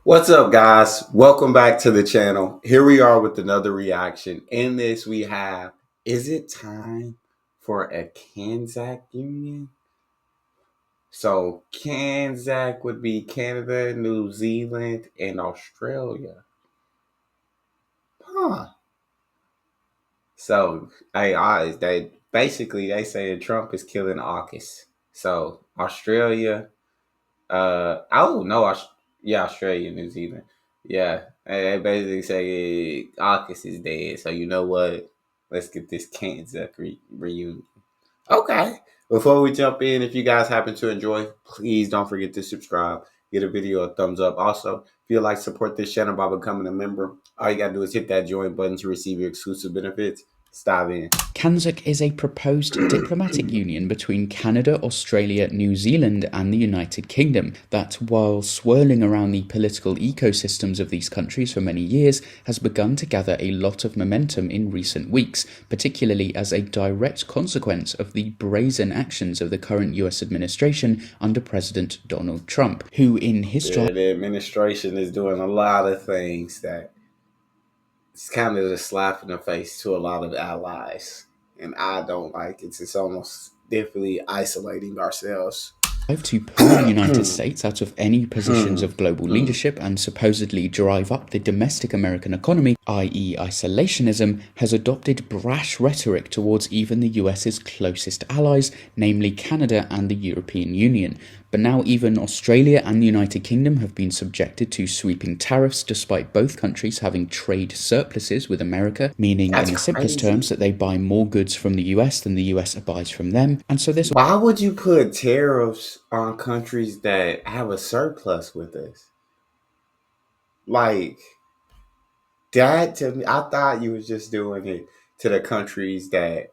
What's up, guys? Welcome back to the channel. Here we are with another reaction. In this, we have, is it time for a Canzuk union? So, Canzuk would be Canada, New Zealand, and Australia. Huh. So, they basically they say that Trump is killing AUKUS. So, Australia, oh no, yeah, Australia, New Zealand. Yeah, they basically say AUKUS is dead. So you know what? Let's get this Kansas reunion. Okay. Before we jump in, if you guys happen to enjoy, please don't forget to subscribe. Give a video a thumbs up. Also, if you'd like to support this channel by becoming a member, all you gotta do is hit that join button to receive your exclusive benefits. Let's dive in. Canzuk is a proposed diplomatic union between Canada, Australia, New Zealand and the United Kingdom that, while swirling around the political ecosystems of these countries for many years, has begun to gather a lot of momentum in recent weeks, particularly as a direct consequence of the brazen actions of the current US administration under President Donald Trump, who in his The administration is doing a lot of things that it's kind of a slap in the face to a lot of allies, and I don't like it. It's almost definitely isolating ourselves. to pull the United States out of any positions of global leadership and supposedly drive up the domestic American economy, i.e. isolationism, has adopted brash rhetoric towards even the US's closest allies, namely Canada and the European Union. But now even Australia and the United Kingdom have been subjected to sweeping tariffs despite both countries having trade surpluses with America, meaning in the simplest terms that they buy more goods from the US than the US buys from them. And so this Why would you put tariffs on countries that have a surplus with us? Like that to me, I thought you was just doing it to the countries that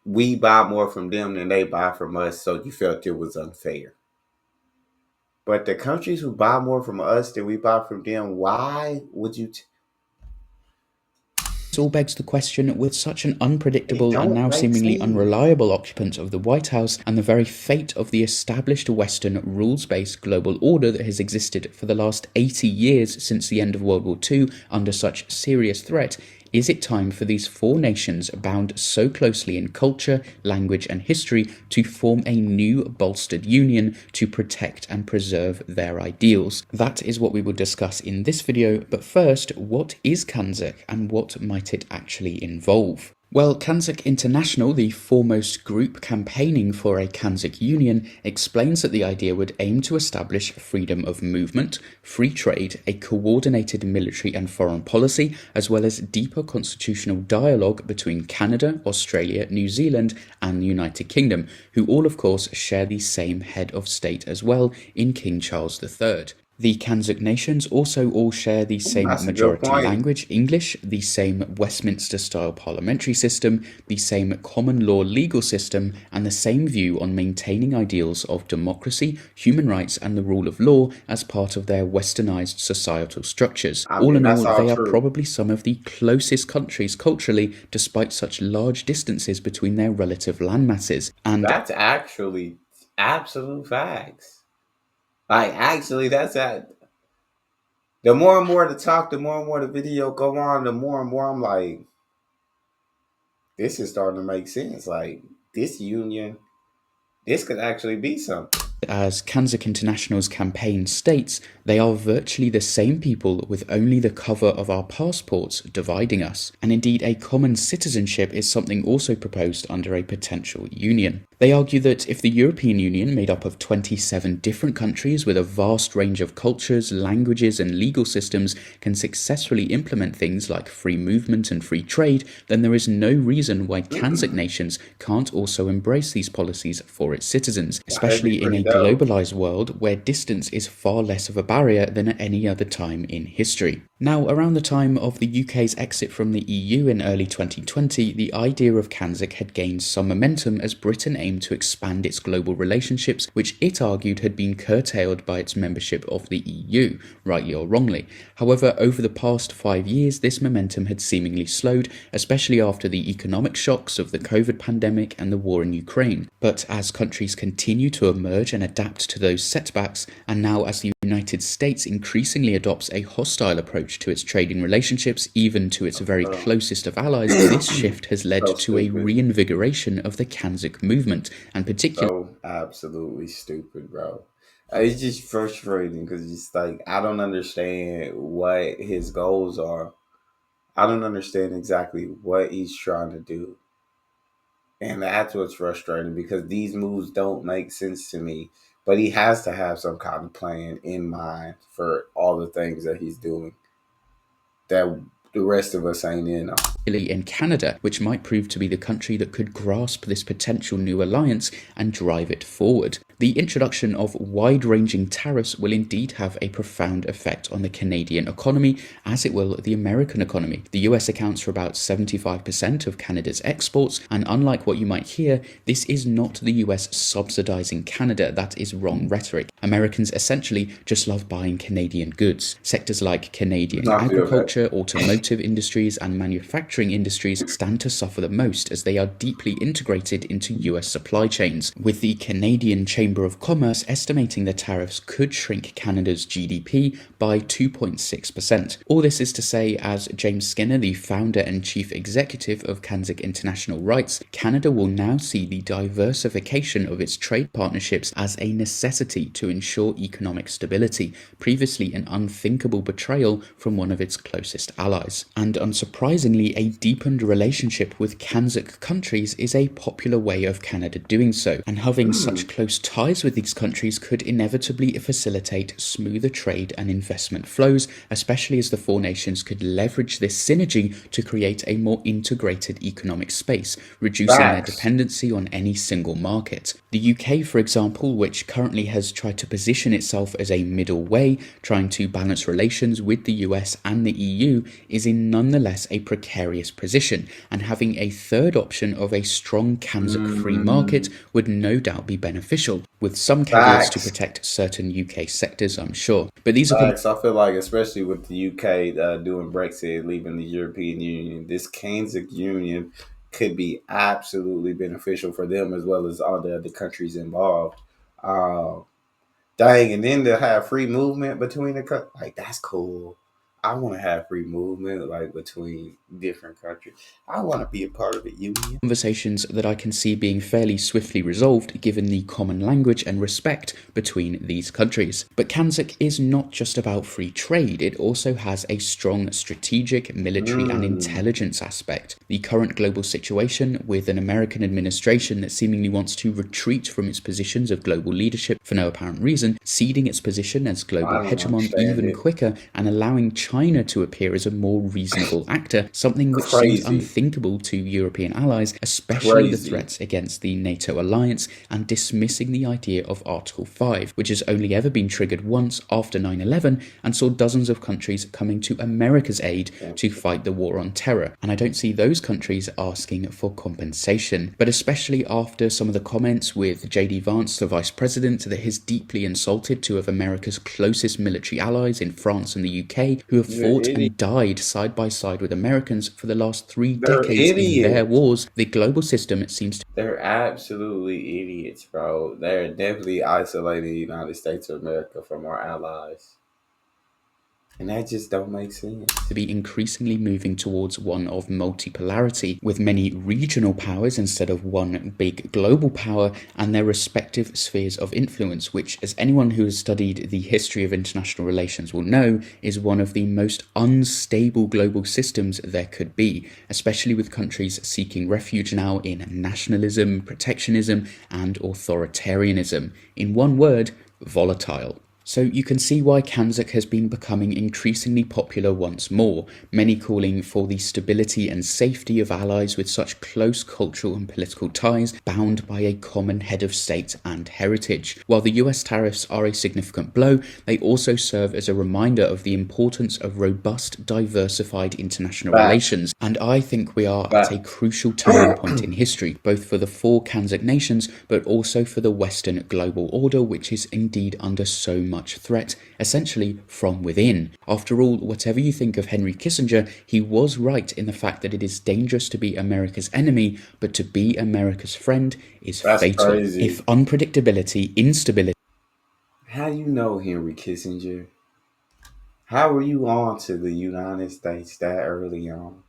we buy more from them than they buy from us, so you felt it was unfair. But the countries who buy more from us than we buy from them, why would you? all begs the question, with such an It unpredictable and don't now make seemingly sense. unreliable occupant of the White House and the very fate of the established Western rules-based global order that has existed for the last 80 years since the end of World War II under such serious threat, is it time for these four nations bound so closely in culture, language and history to form a new bolstered union to protect and preserve their ideals? That is what we will discuss in this video, but first, what is Canzuk and what might it actually involve? Well, Canzuk International, the foremost group campaigning for a Canzuk union, explains that the idea would aim to establish freedom of movement, free trade, a coordinated military and foreign policy, as well as deeper constitutional dialogue between Canada, Australia, New Zealand and the United Kingdom, who all of course share the same head of state as well in King Charles III. The Canzuk nations also all share the same majority language, English, the same Westminster-style parliamentary system, the same common law legal system, and the same view on maintaining ideals of democracy, human rights, and the rule of law as part of their westernized societal structures. All in all, they are probably some of the closest countries culturally, despite such large distances between their relative landmasses. And that's actually absolute facts. Like, actually, that's that. The more and more the talk, the more and more the video go on, the more and more I'm like, this is starting to make sense. Like, this union, this could actually be something. As Canzuk International's campaign states, they are virtually the same people with only the cover of our passports dividing us. And indeed, a common citizenship is something also proposed under a potential union. They argue that if the European Union, made up of 27 different countries with a vast range of cultures, languages and legal systems, can successfully implement things like free movement and free trade, then there is no reason why Canzuk nations can't also embrace these policies for its citizens, especially in a globalized world where distance is far less of a barrier than at any other time in history. Now, around the time of the UK's exit from the EU in early 2020, the idea of Canzuk had gained some momentum as Britain aimed aimed to expand its global relationships, which it argued had been curtailed by its membership of the EU, rightly or wrongly. However, over the past 5 years, this momentum had seemingly slowed, especially after the economic shocks of the COVID pandemic and the war in Ukraine. But as countries continue to emerge and adapt to those setbacks, and now as the United States increasingly adopts a hostile approach to its trading relationships, even to its very closest of allies, this shift has led So to a stupid. reinvigoration of the Canzuk movement, and particularly So absolutely stupid, bro. It's just frustrating because it's like I don't understand what his goals are. I don't understand exactly what he's trying to do. And that's what's frustrating because these moves don't make sense to me. But he has to have some kind of plan in mind for all the things that he's doing that the rest of us ain't in on. in Canada, which might prove to be the country that could grasp this potential new alliance and drive it forward. The introduction of wide-ranging tariffs will indeed have a profound effect on the Canadian economy, as it will the American economy. The US accounts for about 75% of Canada's exports, and unlike what you might hear, this is not the US subsidizing Canada. That is wrong rhetoric. Americans essentially just love buying Canadian goods. Sectors like Canadian I feel that. agriculture, automotive industries, and manufacturing industries stand to suffer the most as they are deeply integrated into US supply chains, with the Canadian Chamber of Commerce estimating the tariffs could shrink Canada's GDP by 2.6%. All this is to say, as James Skinner, the founder and chief executive of Canzuk International writes, Canada will now see the diversification of its trade partnerships as a necessity to ensure economic stability, previously an unthinkable betrayal from one of its closest allies. And unsurprisingly, a deepened relationship with Canzuk countries is a popular way of Canada doing so, and having such close ties with these countries could inevitably facilitate smoother trade and investment flows, especially as the four nations could leverage this synergy to create a more integrated economic space, reducing their Facts. dependency on any single market. The UK, for example, which currently has tried to position itself as a middle way, trying to balance relations with the US and the EU, is in nonetheless a precarious position, and having a third option of a strong Canzuk free market would no doubt be beneficial, with some caveats to Facts. protect certain UK sectors, I'm sure. But these are Facts. I feel like, especially with the UK doing Brexit, leaving the European Union, this Kansas Union could be absolutely beneficial for them as well as all the other countries involved. Uh, Dang, and then to have free movement between like that's cool. I want to have free movement like between different countries. I want to be a part of the union. conversations that I can see being fairly swiftly resolved given the common language and respect between these countries. But Canzuk is not just about free trade, it also has a strong strategic, military, and intelligence aspect. The current global situation, with an American administration that seemingly wants to retreat from its positions of global leadership for no apparent reason, ceding its position as global I don't hegemon understand even it. quicker, and allowing China to appear as a more reasonable actor, something which seems Crazy, unthinkable to European allies, especially the crazy. threats against the NATO alliance, and dismissing the idea of Article 5, which has only ever been triggered once after 9/11 and saw dozens of countries coming to America's aid to fight the war on terror. And I don't see those countries asking for compensation, but especially after some of the comments with JD Vance, the vice president, that he's deeply insulted two of America's closest military allies in France and the UK, who have They're fought idiots. and died side by side with Americans for the last 3 They're decades in their idiots. wars. The global system seems to They're absolutely idiots, bro. They're definitely isolating the United States of America from our allies, and that just don't make sense. be increasingly moving towards one of multipolarity, with many regional powers instead of one big global power and their respective spheres of influence, which, as anyone who has studied the history of international relations will know, is one of the most unstable global systems there could be, especially with countries seeking refuge now in nationalism, protectionism, and authoritarianism. In one word, volatile. So you can see why Canzuk has been becoming increasingly popular once more, many calling for the stability and safety of allies with such close cultural and political ties bound by a common head of state and heritage. While the US tariffs are a significant blow, they also serve as a reminder of the importance of robust, diversified international Facts. relations. And I think we are at a Facts. crucial turning point in history, both for the four Canzuk nations, but also for the Western global order, which is indeed under so much threat, essentially from within. After all, whatever you think of Henry Kissinger, he was right in the fact that it is dangerous to be America's enemy, but to be America's friend is That's fatal. crazy. If unpredictability, instability, How you know Henry Kissinger? How were you on to the United States that early on?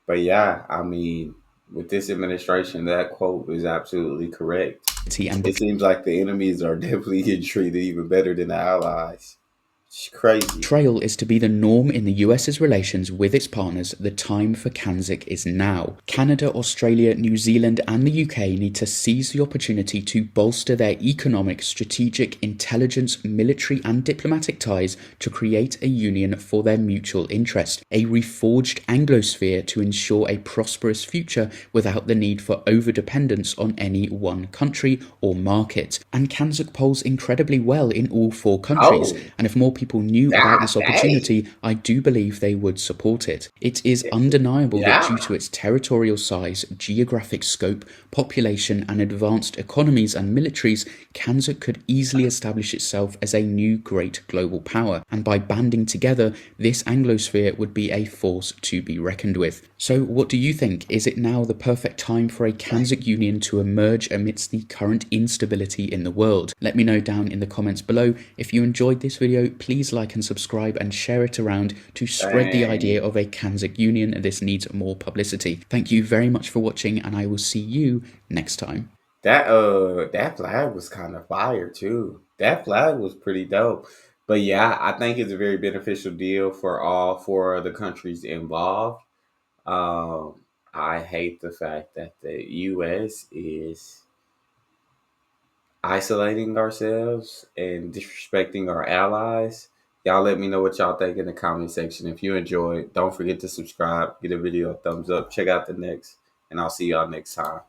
But yeah, I mean, with this administration, that quote is absolutely correct. and It seems like the enemies are definitely getting treated even better than the allies. It's crazy. betrayal is to be the norm in the US's relations with its partners, the time for Canzuk is now. Canada, Australia, New Zealand, and the UK need to seize the opportunity to bolster their economic, strategic, intelligence, military, and diplomatic ties to create a union for their mutual interest, a reforged Anglosphere to ensure a prosperous future without the need for overdependence on any one country or market. And Canzuk polls incredibly well in all four countries, Oh, and if more people knew about God this dang. opportunity, I do believe they would support it. It is undeniable that Yeah. due to its territorial size, geographic scope, population, and advanced economies and militaries, Canzuk could easily establish itself as a new great global power, and by banding together, this Anglosphere would be a force to be reckoned with. So, what do you think? Is it now the perfect time for a Canzuk Union to emerge amidst the current instability in the world? Let me know down in the comments below. If you enjoyed this video, please like and subscribe and share it around to spread the idea Dang. of a Canzuk Union. This needs more publicity. Thank you very much for watching, and I will see you next time. That flag was kind of fire too. That flag was pretty dope. But yeah, I think it's a very beneficial deal for all four of the countries involved. I hate the fact that the US is isolating ourselves and disrespecting our allies. Y'all let me know what y'all think in the comment section. If you enjoyed, don't forget to subscribe, give the video a thumbs up, check out the next, and I'll see y'all next time.